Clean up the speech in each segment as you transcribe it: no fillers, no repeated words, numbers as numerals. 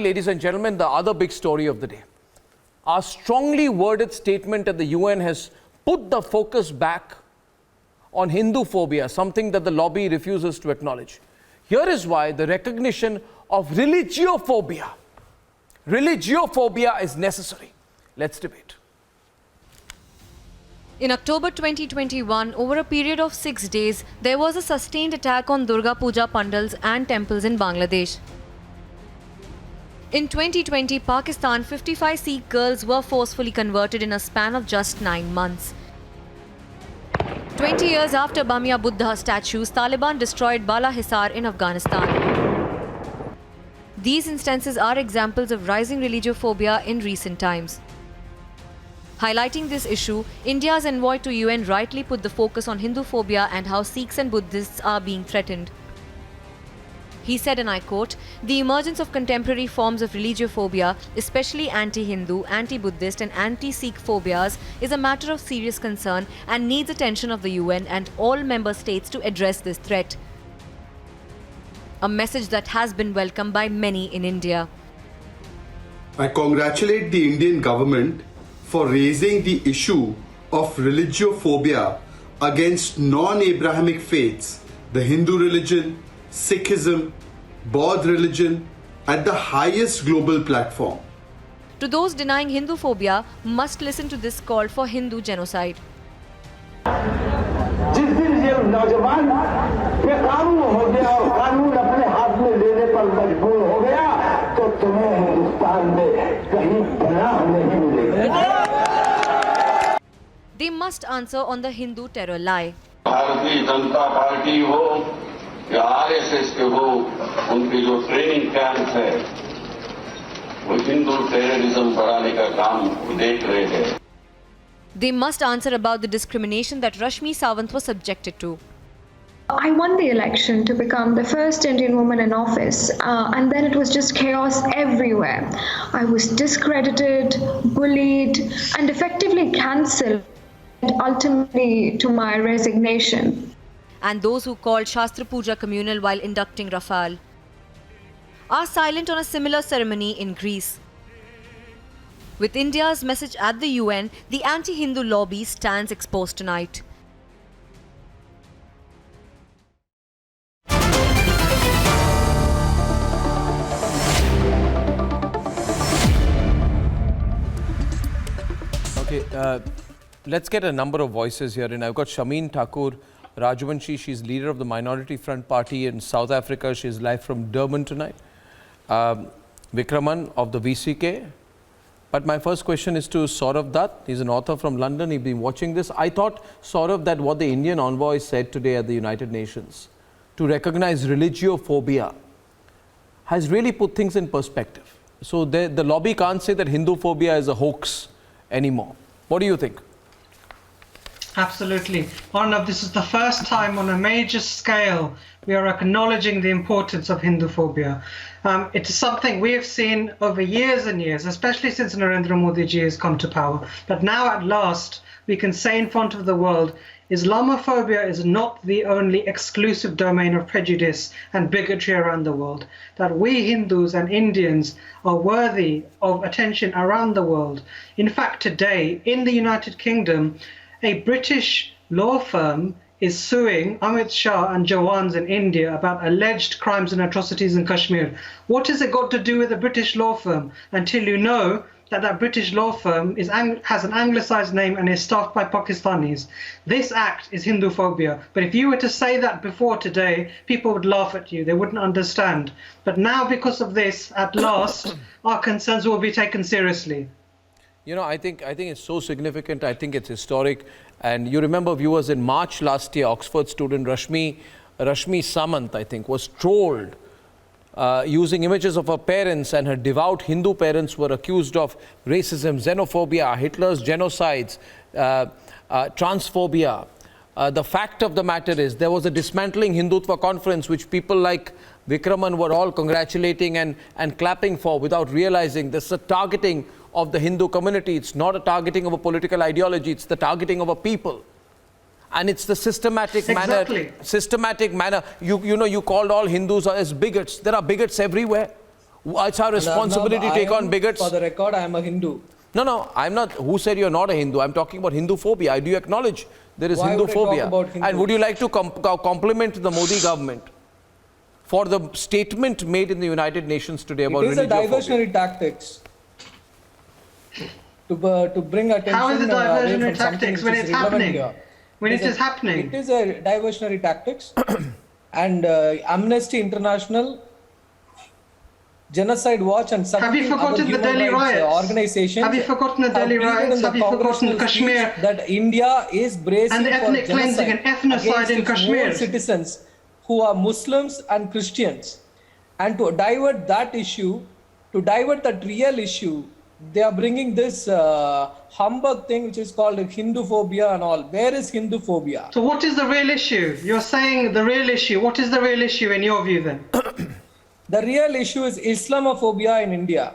Ladies and gentlemen, the other big story of the day. Our strongly worded statement at the UN has put the focus back on Hinduphobia, something that the lobby refuses to acknowledge. Here is why the recognition of religiophobia is necessary. Let's debate. In October 2021, over a period of 6 days, there was a sustained attack on Durga Puja pandals and temples in Bangladesh. In 2020, Pakistan, 55 Sikh girls were forcefully converted in a span of just 9 months. 20 years after Bamia Buddha statues, Taliban destroyed Bala Hisar in Afghanistan. These instances are examples of rising religiophobia in recent times. Highlighting this issue, India's envoy to UN rightly put the focus on Hinduphobia and how Sikhs and Buddhists are being threatened. He said, and I quote, "The emergence of contemporary forms of religiophobia, especially anti-Hindu, anti-Buddhist and anti-Sikh phobias, is a matter of serious concern and needs attention of the UN and all member states to address this threat." A message that has been welcomed by many in India. I congratulate the Indian government for raising the issue of religiophobia against non-Abrahamic faiths, the Hindu religion, Sikhism, Baudd religion at the highest global platform. To those denying Hinduphobia, must listen to this call for Hindu genocide. जिस दिन ये नौजवान बेकानून हो गया और कानून अपने हाथ में लेने पर मजबूर हो गया तो तुम्हें हिंदुस्तान में कहीं पनाह नहीं मिलेगी. They must answer on the Hindu terror lie. Bharatiya Janata party हो या आरएसएस के हो, उनकी जो ट्रेनिंग कैंप है वो हिंदू टेररिज्म बढ़ाने का काम देख रहे हैं. They must answer about the discrimination that Rashmi Sawant was subjected to. I won the election to become the first Indian woman in office, and then it was just chaos everywhere. I was discredited, bullied, and effectively cancelled, ultimately to my resignation. And those who called Shastra Puja communal while inducting Rafale are silent on a similar ceremony in Greece. With India's message at the UN, the anti-Hindu lobby stands exposed tonight. Okay, let's get a number of voices here. And I've got Shameen Thakur Rajwanshi, she's leader of the Minority Front Party in South Africa. She's live from Durban tonight. Vikraman of the VCK. But my first question is to Saurav Dutt. He's an author from London. He's been watching this. I thought, Saurav, that what the Indian envoy said today at the United Nations to recognize religiophobia has really put things in perspective. So the lobby can't say that Hinduphobia is a hoax anymore. What do you think? Absolutely. Arnab, this is the first time on a major scale we are acknowledging the importance of Hinduphobia. It is something we have seen over years and years, especially since Narendra Modi ji has come to power. But now at last, we can say in front of the world, Islamophobia is not the only exclusive domain of prejudice and bigotry around the world. That we Hindus and Indians are worthy of attention around the world. In fact, today, in the United Kingdom, a British law firm is suing Amit Shah and Jawans in India about alleged crimes and atrocities in Kashmir. What has it got to do with a British law firm until you know that that British law firm has an anglicized name and is staffed by Pakistanis? This act is Hinduphobia. But if you were to say that before today, people would laugh at you. They wouldn't understand. But now, because of this, at last, our concerns will be taken seriously. You know, I think it's so significant. I think it's historic. And you remember, viewers, in March last year, Oxford student Rashmi Samant, I think, was trolled using images of her parents, and her devout Hindu parents were accused of racism, xenophobia, Hitler's genocides, transphobia. The fact of the matter is there was a dismantling Hindutva conference which people like Vikraman were all congratulating and clapping for without realizing this is a targeting of the Hindu community. It's not a targeting of a political ideology, it's the targeting of a people. And it's the systematic manner. You called all Hindus as bigots. There are bigots everywhere. It's our responsibility to take on bigots. For the record, I am a Hindu. No, I'm not. Who said you're not a Hindu? I'm talking about Hinduphobia. Do you acknowledge there is Why would I talk Hinduphobia? about Hindus? And would you like to compliment the Modi government for the statement made in the United Nations today about It is a religiophobia? diversionary tactics to bring attention. How is it away diversionary from something tactics which when is it's relevant happening? here. When it is happening? It is a diversionary tactics. And Amnesty International, Genocide Watch and some Have you forgotten the Delhi riots? Organizations Have you forgotten the Delhi riots? Have you forgotten Kashmir? That India is bracing And the ethnic for cleansing and ethnocide in against its Kashmir. own citizens who are Muslims and Christians. And to divert that issue, to divert that real issue, they are bringing this humbug thing which is called Hinduphobia and all. Where is Hinduphobia? So what is the real issue? You're saying the real issue. What is the real issue in your view then? The real issue is Islamophobia in India.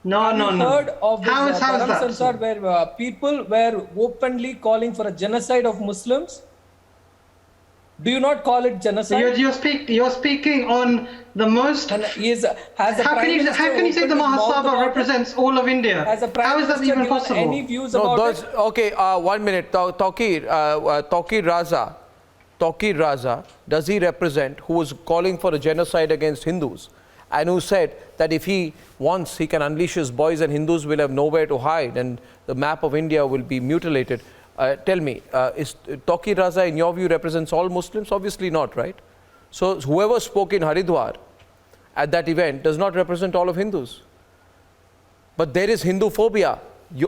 No. Heard of this, How is that? Sansar, where people were openly calling for a genocide of Muslims? Do you not call it genocide? You're speaking on the most. And has the How can you say the Mahasabha represents all of India? As a prime How is that minister even given possible? any views No, about those, it? okay, 1 minute. Tawqir Raza, does he represent, who was calling for a genocide against Hindus and who said that if he wants, he can unleash his boys and Hindus will have nowhere to hide and the map of India will be mutilated. Tell me, is Tawqir Raza in your view represents all Muslims? Obviously not, right? So whoever spoke in Haridwar at that event does not represent all of Hindus. But there is Hinduphobia.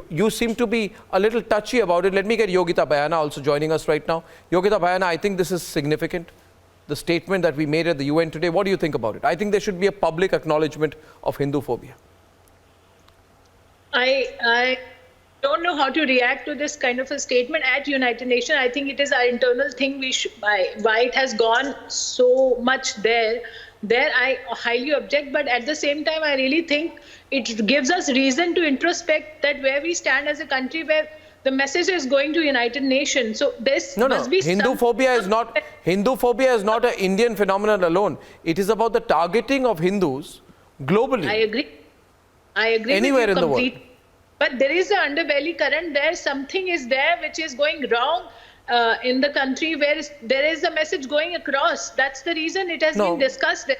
You seem to be a little touchy about it. Let me get Yogita Bhayana also joining us right now. Yogita Bhayana, I think this is significant. The statement that we made at the UN today, what do you think about it? I think there should be a public acknowledgement of Hinduphobia. I don't know how to react to this kind of a statement at United Nations. I think it is our internal thing. Why it has gone so much there I highly object. But at the same time, I really think it gives us reason to introspect that where we stand as a country, where the message is going to United Nations. So this must be Hinduphobia is not an Indian phenomenon alone. It is about the targeting of Hindus globally. I agree. Anywhere with you in the world. But there is an underbelly current there. Something is there which is going wrong in the country, where there is a message going across. That's the reason it has been discussed.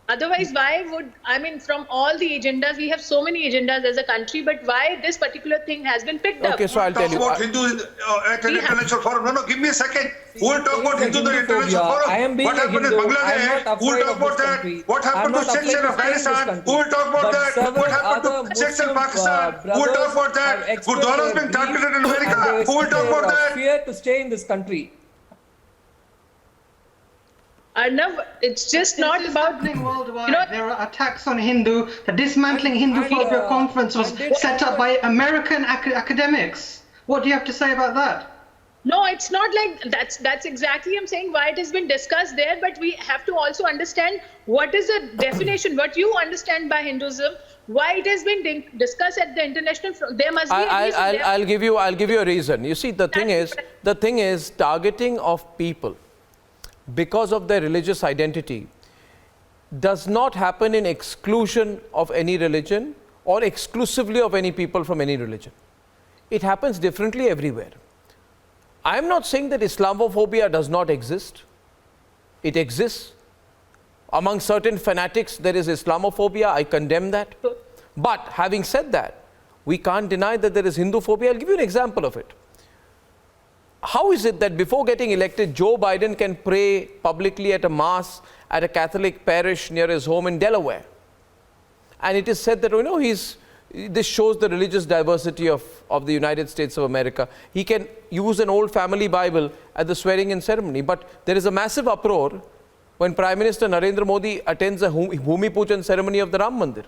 Otherwise, why would, from all the agendas, we have so many agendas as a country, but why this particular thing has been picked up? Okay, so I'll tell you. About Hindus at an international forum. No, give me a second. Who will talk about Hindus at the international forum? What happened in Bangladesh? Who will talk about that? What happened to Sikhs in Afghanistan? Who will talk about that? What happened to Sikhs in Pakistan? Who will talk about that? Gurdwaras being targeted in America. Who will talk about that? Fear to stay in this country. Arnab, it's just not about worldwide. There are attacks on Hindu. The Dismantling Hinduphobia conference was set up by American academics. What do you have to say about that? No, it's not like that's exactly I'm saying why it has been discussed there, but we have to also understand what is the definition, what you understand by Hinduism, why it has been discussed at the international front. There must be a reason. I'll give you a reason. You see, the thing is targeting of people because of their religious identity does not happen in exclusion of any religion or exclusively of any people from any religion. It happens differently everywhere. I am not saying that Islamophobia does not exist. It exists. Among certain fanatics, there is Islamophobia. I condemn that. But having said that, we can't deny that there is Hinduphobia. I'll give you an example of it. How is it that before getting elected, Joe Biden can pray publicly at a mass at a Catholic parish near his home in Delaware? And it is said that, this shows the religious diversity of the United States of America. He can use an old family Bible at the swearing-in ceremony. But there is a massive uproar when Prime Minister Narendra Modi attends a Bhumi Pujan ceremony of the Ram Mandir.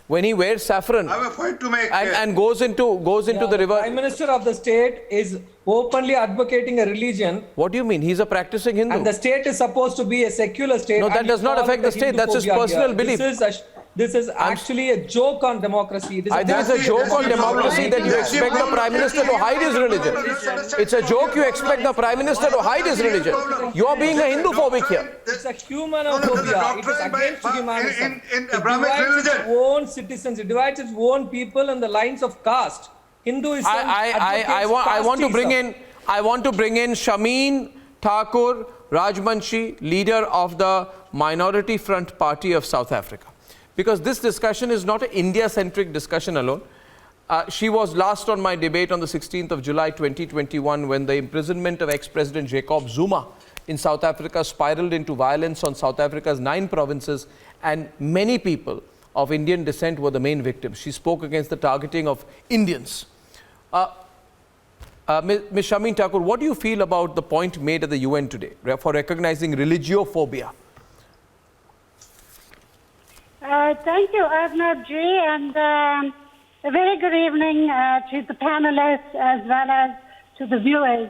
When he wears saffron and goes into the river. The Prime Minister of the state is openly advocating a religion. What do you mean? He's a practicing Hindu. And the state is supposed to be a secular state. No, that does not affect the state. That's his personal belief. this is actually a joke on democracy. I think it's a joke on democracy that you expect the Prime Minister to hide his religion. It's a joke you expect the Prime Minister to hide his religion. You are being a Hinduphobic here. It's a humanophobia. It is against humanism. In It Abrahamic divides its religion. own citizens. It divides its own people on the lines of caste. Hinduism I want to bring in Shameen Thakur Rajmanshi, leader of the Minority Front Party of South Africa. Because this discussion is not an India-centric discussion alone. She was last on my debate on the 16th of July 2021 when the imprisonment of ex-President Jacob Zuma in South Africa spiraled into violence on South Africa's 9 provinces, and many people of Indian descent were the main victims. She spoke against the targeting of Indians. Ms. Shameen Thakur, what do you feel about the point made at the UN today for recognizing religiophobia? Thank you, Arnab ji, and a very good evening to the panelists as well as to the viewers.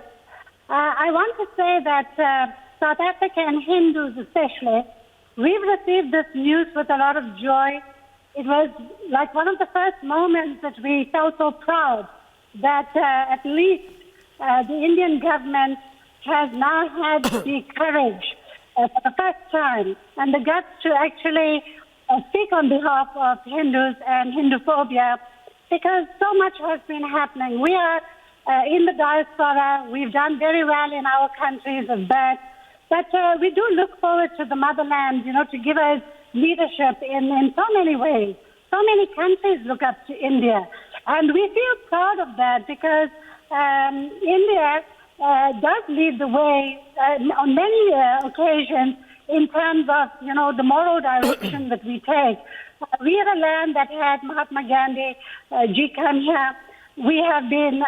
I want to say that South African Hindus especially, we've received this news with a lot of joy. It was like one of the first moments that we felt so proud that at least the Indian government has now had the courage for the first time and the guts to actually speak on behalf of Hindus and Hinduphobia, because so much has been happening. We are in the diaspora. We've done very well in our countries of birth, but we do look forward to the motherland, to give us leadership in so many ways. So many countries look up to India, and we feel proud of that because India does lead the way on many occasions in terms of, the moral direction that we take. We are a land that had Mahatma Gandhi ji come here. We have been,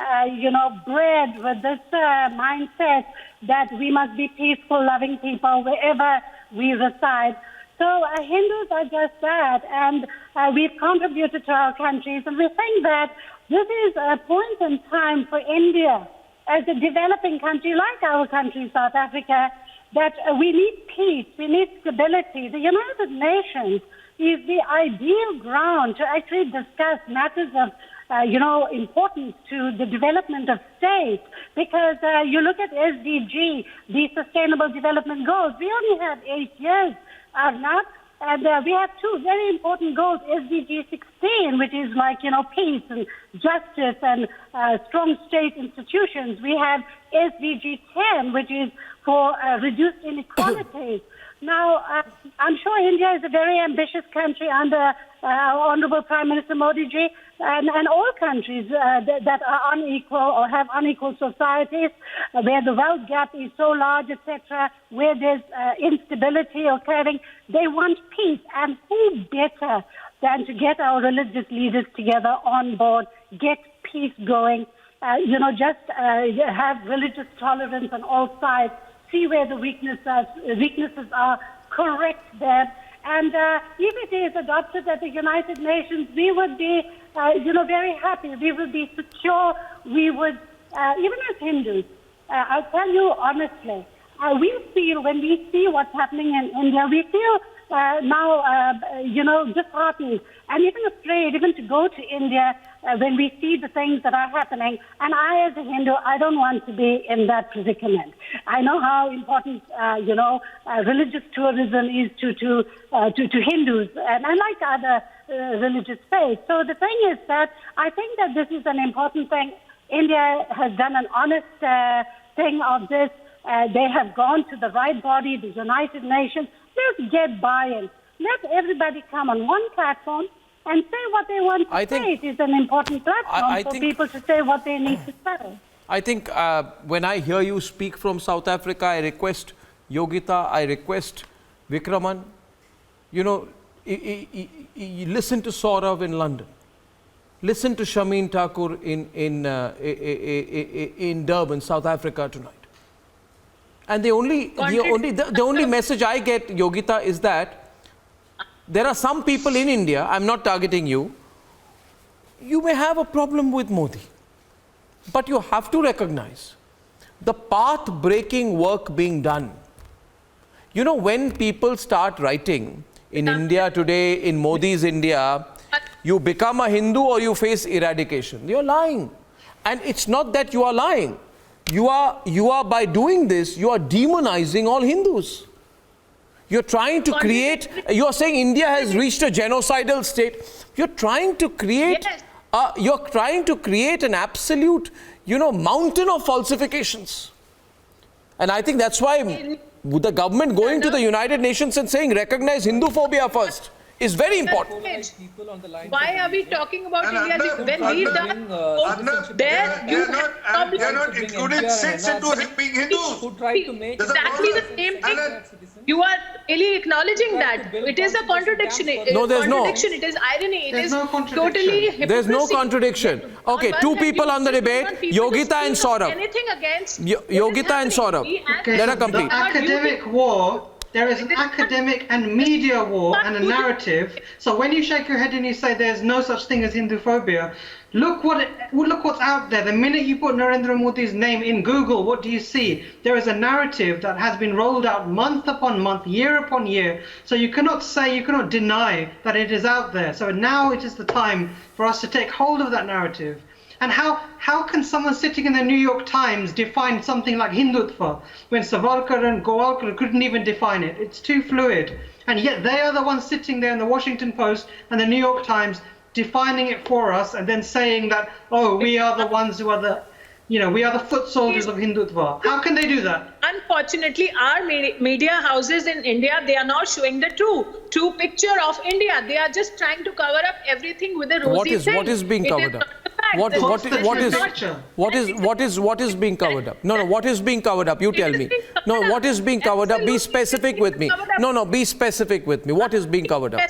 bred with this mindset that we must be peaceful, loving people wherever we reside. So Hindus are just that, and we've contributed to our countries, and we think that this is a point in time for India as a developing country like our country, South Africa, that we need peace, we need stability. The United Nations is the ideal ground to actually discuss matters of importance to the development of states, because you look at SDG, the Sustainable Development Goals, we only have 8 years, Arnab, and we have 2 very important goals, SDG 16, which is like, peace and justice and strong state institutions. We have SDG 10, which is for reduced inequalities. Now, I'm sure India is a very ambitious country under our Honorable Prime Minister Modi ji, and all countries that are unequal or have unequal societies, where the wealth gap is so large, etc., where there's instability occurring, they want peace. And who better than to get our religious leaders together on board, get peace going, just have religious tolerance on all sides, see where the weaknesses are, correct them. And if it is adopted at the United Nations, we would be, very happy. We would be secure. We would, even as Hindus, I'll tell you honestly, we feel when we see what's happening in India, we feel now, disheartened and even afraid even to go to India when we see the things that are happening. And I, as a Hindu, I don't want to be in that predicament. I know how important, religious tourism is to Hindus and like other religious faiths. So the thing is that I think that this is an important thing. India has done an honest thing of this. They have gone to the right body, the United Nations. Let's get buy-in. Let everybody come on one platform and say what they want to say. It is an important platform for people to say what they need to say. I think when I hear you speak from South Africa, I request Yogita, I request Vikraman, listen to Saurav in London. Listen to Shameen Thakur in Durban, South Africa tonight. And the only message I get, Yogita, is that there are some people in India, I'm not targeting you, you may have a problem with Modi, but you have to recognize the path-breaking work being done. When people start writing in India today, in Modi's India, you become a Hindu or you face eradication. You're lying. And it's not that you are lying. You are by doing this, you are demonizing all Hindus. You're trying to create, you're saying India has reached a genocidal state. You're trying to create, an absolute, mountain of falsifications. And I think that's why the government going to the United Nations and saying recognize Hinduphobia first is very important. Why are we talking about India? When we've done they are not including Sikhs into being Hindus. Who tried to make exactly the same thing. You are really acknowledging that. It is a contradiction. No, there's no. It is irony. It is totally hypocrisy. There's no contradiction. Okay, two people on the debate, Yogita and Saurabh. Anything against Yogita and Saurabh. Let her complete. The academic war, there is an academic and media war and a narrative. So when you shake your head and you say there's no such thing as Hinduphobia, look what's out there. The minute you put Narendra Modi's name in Google, what do you see? There is a narrative that has been rolled out month upon month, year upon year. So you cannot deny that it is out there. So now it is the time for us to take hold of that narrative. And how can someone sitting in the New York Times define something like Hindutva when Savarkar and Golwalkar couldn't even define it? It's too fluid. And yet they are the ones sitting there in the Washington Post and the New York Times defining it for us and then saying that, oh, we are the ones who are we are the foot soldiers of Hindutva. How can they do that? Unfortunately, our media houses in India, they are not showing the true picture of India. They are just trying to cover up everything with a rosy thing. What is being covered up? What is being covered up? No, what is being covered up? You tell me. No, what is being covered up? Be specific with me. No, be specific with me. What is being covered up?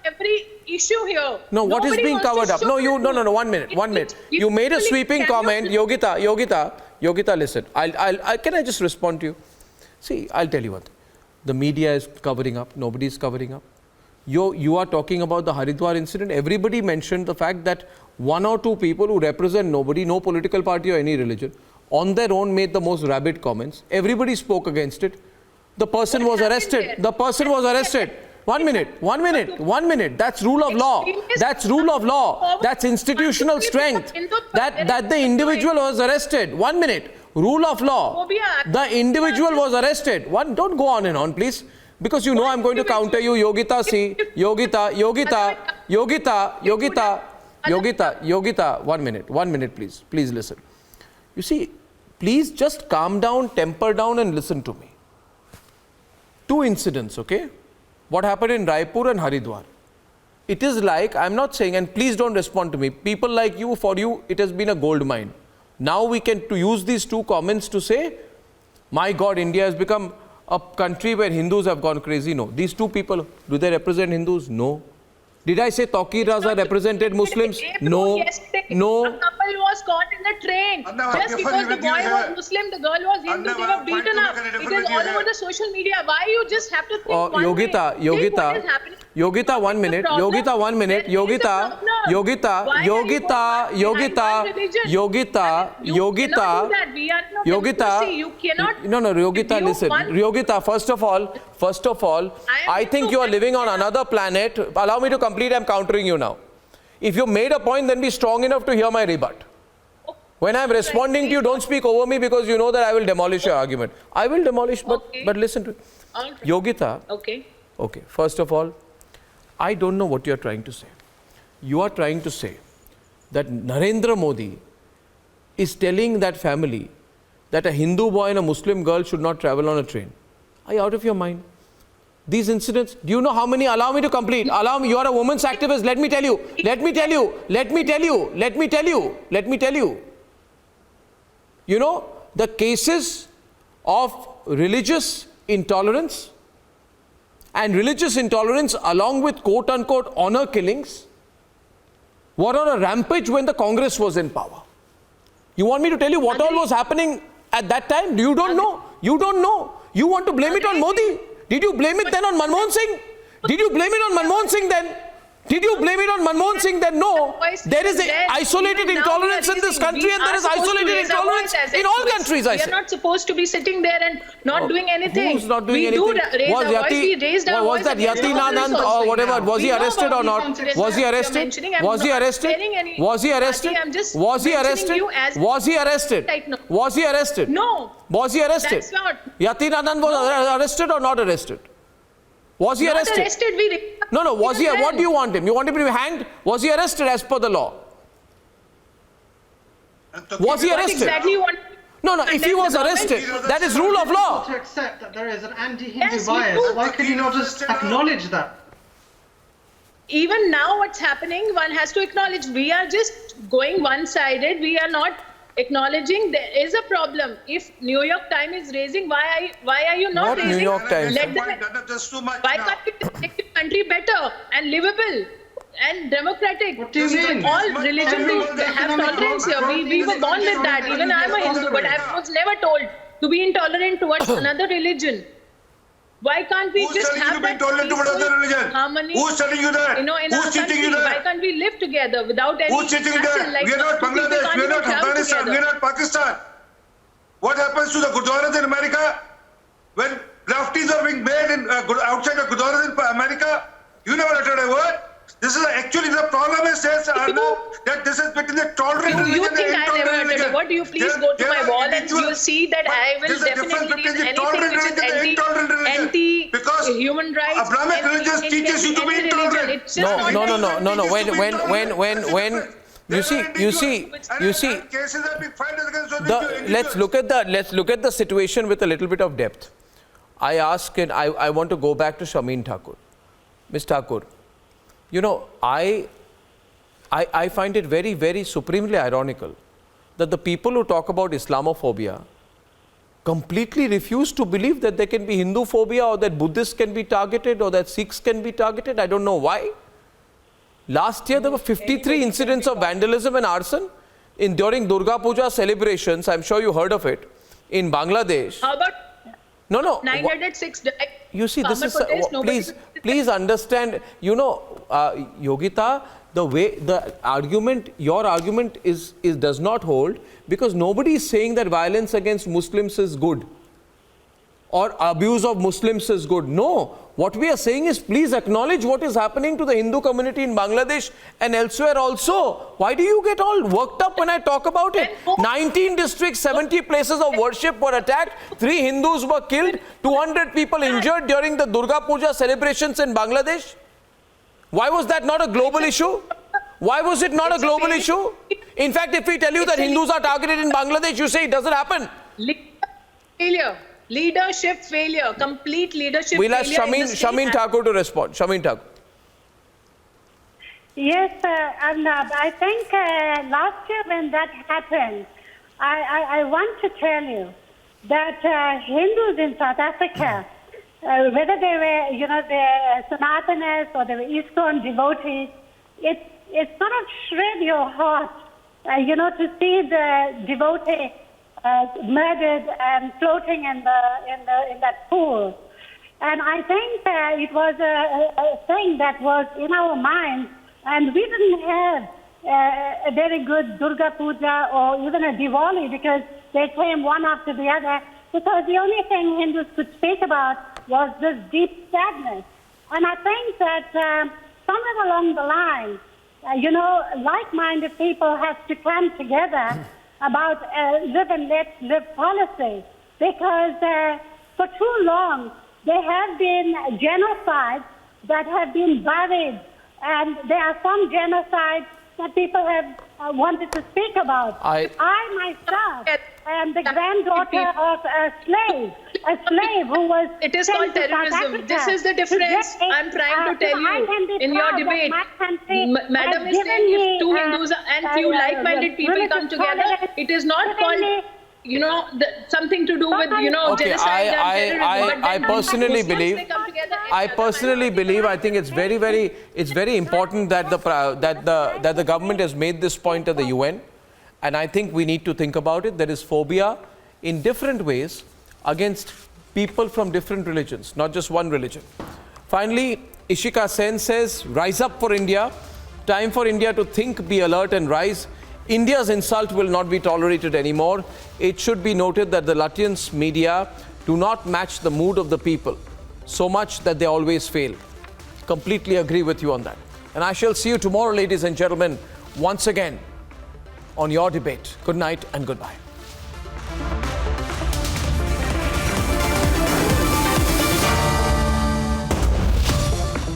Every issue here. No, what is being covered up? No, 1 minute. You made a sweeping comment. Yogita, listen. Can I just respond to you? See, I'll tell you one thing. The media is covering up. Nobody is covering up. You are talking about the Haridwar incident. Everybody mentioned the fact that one or two people who represent nobody, no political party or any religion, on their own made the most rabid comments. Everybody spoke against it. The person was arrested. 1 minute. That's rule of law. That's institutional strength. That the individual was arrested. 1 minute. Rule of law. The individual was arrested. Don't go on and on, please. Because I'm going to counter you. Yogita, see. Yogita, 1 minute. 1 minute, please. Please listen. You see, please just calm down, temper down and listen to me. Two incidents, okay? What happened in Raipur and Haridwar. It is like, I'm not saying, and please don't respond to me, people like you, for you, it has been a gold mine. Now we can use these two comments to say, my God, India has become a country where Hindus have gone crazy. No. These two people, do they represent Hindus? No. Did I say Tauqir Raza represented Muslims? No. No. A couple was caught in the train. Just because the boy was Muslim, the girl was Hindu, they were beaten up. It is all over the social media. Why you just have to think one way? Yogita, 1 minute. Yogita, 1 minute. Yogita. No, Yogita, listen. Yogita, first of all, I think you are living on another planet. Allow me to complete. I'm countering you now. If you made a point, then be strong enough to hear my rebut. When I'm responding to you, don't speak over me because you know that I will demolish your argument. I will demolish, but listen to it. Right. Yogita. Okay. First of all, I don't know what you're trying to say. You are trying to say that Narendra Modi is telling that family that a Hindu boy and a Muslim girl should not travel on a train. Are you out of your mind? These incidents, do you know how many? Allow me to complete. Allow me, you are a women's activist. Let me tell you. You know, the cases of religious intolerance and religious intolerance along with quote unquote honor killings were on a rampage when the Congress was in power. You want me to tell you what all was happening at that time? You don't know. You don't know. You want to blame it on Modi? Did you blame it then on Manmohan Singh? Did you blame it on Manmohan Singh then? Did you blame it on Manmohan Singh? Then no. There is isolated intolerance in this country, and there is isolated intolerance in all countries, I say. We are not supposed to be sitting there and not doing anything. Who's not doing anything? We raised our voice. Was that Yatinanand or whatever? Was he arrested or not? Was he arrested? Was he arrested? Was he arrested? Was he arrested? Was he arrested? Was he arrested? No. Was he arrested? That's not. Yatinanand was arrested or not arrested? Was he arrested? No, was he? What do you want him? You want him to be hanged? Was he arrested as per the law? Was he arrested? Exactly what? No, if he was arrested, that is rule of law. To accept that there is an anti-Hindu bias, why can you not just acknowledge that? Even now what's happening, one has to acknowledge. We are just going one-sided. We are not acknowledging there is a problem. If New York Times is raising, why are you not raising? New York Times? Let them, why can't we make the country better and livable and democratic? What do you mean? All religions have tolerance here. We were born with that. Even I'm a Hindu, but I was never told to be intolerant towards another religion. Why can't we just have that harmony? Who's telling you that? In our country, why can't we live together without any Who's teaching you that? Like we are not Bangladesh, we are not Afghanistan, we are not Pakistan. What happens to the Gurdwaras in America? When lefties are being made outside the Gurdwaras in America, you never uttered a word. This is actually the problem is, Arnab, that this is between the tolerant religion you think and intolerant religion. What do you please go to my wall and you'll see that I will definitely read anything which is anti-human rights. Abrahamic religion teaches you to be intolerant. No. When you see. Let's look at the situation with a little bit of depth. I ask, and I want to go back to Shamin Thakur. Ms. Thakur, you know, I find it very, very supremely ironical that the people who talk about Islamophobia completely refuse to believe that there can be Hinduphobia or that Buddhists can be targeted or that Sikhs can be targeted. I don't know why. Last year there were 53 incidents of vandalism and arson during Durga Puja celebrations. I'm sure you heard of it in Bangladesh. How about 906? You see, this is please understand. You know, Yogita, your argument does not hold, because nobody is saying that violence against Muslims is good or abuse of Muslims is good. No, what we are saying is, please acknowledge what is happening to the Hindu community in Bangladesh and elsewhere also. Why do you get all worked up when I talk about it? 19 districts, 70 places of worship were attacked, 3 Hindus were killed, 200 people injured during the Durga Puja celebrations in Bangladesh. Why was that not a global issue? Why was it not a global issue? In fact, if we tell you that Hindus are targeted in Bangladesh, you say it doesn't happen. Leadership failure, complete leadership failure. We'll ask Shamin Thakur to respond. Shamin Thakur. Yes, Arnab, I think last year when that happened, I want to tell you that Hindus in South Africa, whether they were, the Sanatanis or they were ISKCON devotees, it sort of shred your heart, to see the devotee murdered and floating in that pool. And I think it was a thing that was in our minds, and we didn't have a very good Durga Puja or even a Diwali, because they came one after the other, because the only thing Hindus could speak about was this deep sadness. And I think that somewhere along the line, like-minded people have to come together about live and let live policy, because for too long there have been genocides that have been buried, and there are some genocides that people have wanted to speak about. I myself am the granddaughter of a slave who was It is called terrorism. This is the difference I'm trying to tell you in your debate. Madam is saying if 2 Hindus and few like-minded people come together, it is not called, something to do with, genocide and terrorism. I personally believe, I think it's very important that the government has made this point at the UN, and I think we need to think about it. There is phobia in different ways against people from different religions, not just one religion. Finally, Ishika Sen says, rise up for India. Time for India to think, be alert and rise. India's insult will not be tolerated anymore. It should be noted that the Latvian media do not match the mood of the people so much that they always fail. Completely agree with you on that. And I shall see you tomorrow, ladies and gentlemen, once again on your debate. Good night and goodbye.